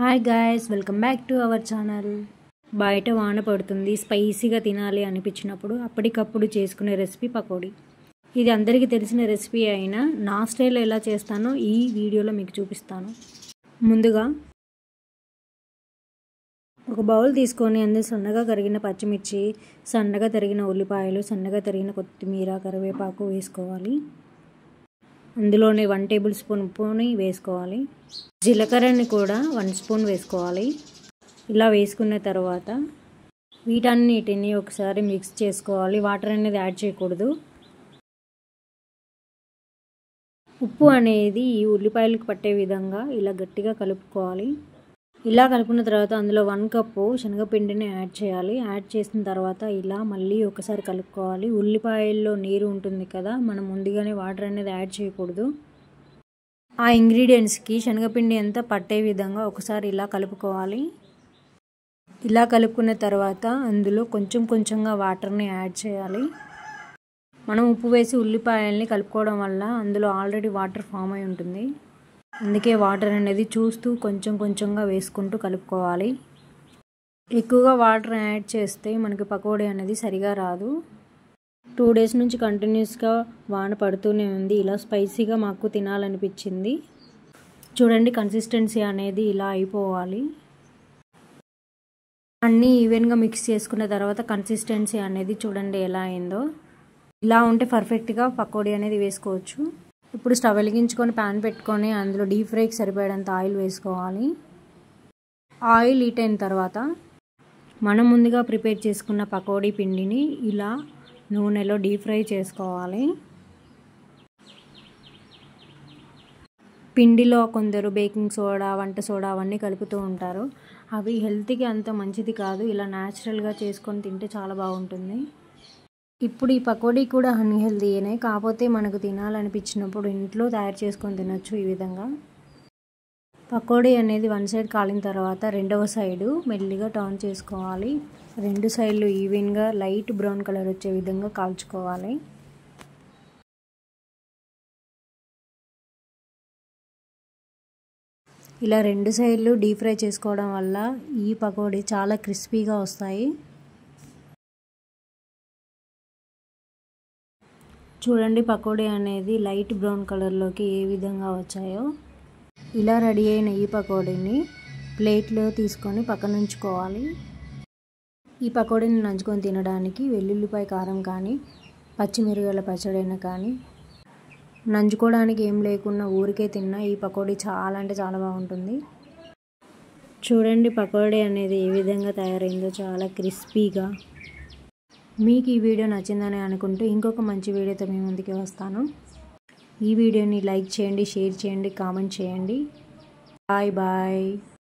Hi guys, welcome back to our channel. బయట వాన పడుతుంది, స్పైసీగా తినాలి అనిపించినప్పుడు అప్పటికప్పుడు చేసుకునే రెసిపీ పకోడీ. ఇది అందరికీ తెలిసిన రెసిపీ అయినా నా స్టైల్లో ఎలా చేస్తానో ఈ వీడియోలో మీకు చూపిస్తాను. ముందుగా ఒక బౌల్ తీసుకొని అందులో సన్నగా తరిగిన పచ్చిమిర్చి, సన్నగా తరిగిన ఉల్లిపాయలు, సన్నగా తరిగిన కొత్తిమీర, కరివేపాకు వేసుకోవాలి. అందులోనే 1 టేబుల్ స్పూన్ ఉప్పుని వేసుకోవాలి. జీలకర్రని కూడా 1 స్పూన్ వేసుకోవాలి. ఇలా వేసుకున్న తర్వాత వీటన్నిటిని ఒకసారి మిక్స్ చేసుకోవాలి. వాటర్ అనేది యాడ్ చేయకూడదు. ఉప్పు అనేది ఈ ఉల్లిపాయలకు పట్టే విధంగా ఇలా గట్టిగా కలుపుకోవాలి. ఇలా కలుపుకున్న తర్వాత అందులో 1 కప్పు శనగపిండిని యాడ్ చేయాలి. యాడ్ చేసిన తర్వాత ఇలా మళ్ళీ ఒకసారి కలుపుకోవాలి. ఉల్లిపాయల్లో నీరు ఉంటుంది కదా, మనం ముందుగానే వాటర్ అనేది యాడ్ చేయకూడదు. ఆ ఇంగ్రీడియంట్స్కి శనగపిండి అంతా పట్టే విధంగా ఒకసారి ఇలా కలుపుకోవాలి. ఇలా కలుపుకున్న తర్వాత అందులో కొంచెం కొంచెంగా వాటర్ని యాడ్ చేయాలి. మనం ఉప్పు వేసి ఉల్లిపాయల్ని కలుపుకోవడం వల్ల అందులో ఆల్రెడీ వాటర్ ఫామ్ అయి ఉంటుంది. అందుకే వాటర్ అనేది చూస్తూ కొంచెం కొంచెంగా వేసుకుంటూ కలుపుకోవాలి. ఎక్కువగా వాటర్ యాడ్ చేస్తే మనకి పకోడీ అనేది సరిగా రాదు. 2 డేస్ నుంచి కంటిన్యూస్గా వాన పడుతూనే ఉంది. ఇలా స్పైసీగా మాకు తినాలనిపించింది. చూడండి, కన్సిస్టెన్సీ అనేది ఇలా అయిపోవాలి. అన్నీ ఈవెన్గా మిక్స్ చేసుకున్న తర్వాత కన్సిస్టెన్సీ అనేది చూడండి ఎలా అయిందో. ఇలా ఉంటే పర్ఫెక్ట్గా పకోడీ అనేది వేసుకోవచ్చు. ఇప్పుడు స్టవ్ వెలిగించుకొని ప్యాన్ పెట్టుకొని అందులో డీప్ ఫ్రైకి సరిపడేంత ఆయిల్ వేసుకోవాలి. ఆయిల్ హీట్ అయిన తర్వాత మనం ముందుగా ప్రిపేర్ చేసుకున్న పకోడీ పిండిని ఇలా నూనెలో డీప్ ఫ్రై చేసుకోవాలి. పిండిలో కొందరు బేకింగ్ సోడా, వంట సోడా అవన్నీ కలుపుతూ ఉంటారు. అవి హెల్త్కి అంత మంచిది కాదు. ఇలా న్యాచురల్గా చేసుకొని తింటే చాలా బాగుంటుంది. ఇప్పుడు ఈ పకోడీ కూడా అన్హెల్తీనే, కాకపోతే మనకు తినాలనిపించినప్పుడు ఇంట్లో తయారు చేసుకొని తినొచ్చు. ఈ విధంగా పకోడీ అనేది 1 సైడ్ కాలిన తర్వాత రెండవ సైడు మెల్లిగా టర్న్ చేసుకోవాలి. 2 సైడ్లు ఈవెన్గా లైట్ బ్రౌన్ కలర్ వచ్చే విధంగా కాల్చుకోవాలి. ఇలా 2 సైడ్లు డీప్ ఫ్రై చేసుకోవడం వల్ల ఈ పకోడీ చాలా క్రిస్పీగా వస్తాయి. చూడండి, పకోడీ అనేది లైట్ బ్రౌన్ కలర్లోకి ఏ విధంగా వచ్చాయో. ఇలా రెడీ అయిన ఈ పకోడీని ప్లేట్లో తీసుకొని పక్కన ఉంచుకోవాలి. ఈ పకోడీని నంచుకొని తినడానికి వెల్లుల్లిపాయ కారం కానీ, పచ్చిమిరపకాయల పచ్చడైనా కానీ, నంచుకోవడానికి ఏం లేకున్నా ఊరికే తిన్నా ఈ పకోడీ చాలా అంటే చాలా బాగుంటుంది. చూడండి, పకోడీ అనేది ఏ విధంగా తయారైందో, చాలా క్రిస్పీగా. మీకు ఈ వీడియో నచ్చిందని అనుకుంటూ ఇంకొక మంచి వీడియోతో మీ ముందుకి వస్తాను. ఈ వీడియోని లైక్ చేయండి, షేర్ చేయండి, కామెంట్ చేయండి. Bye bye.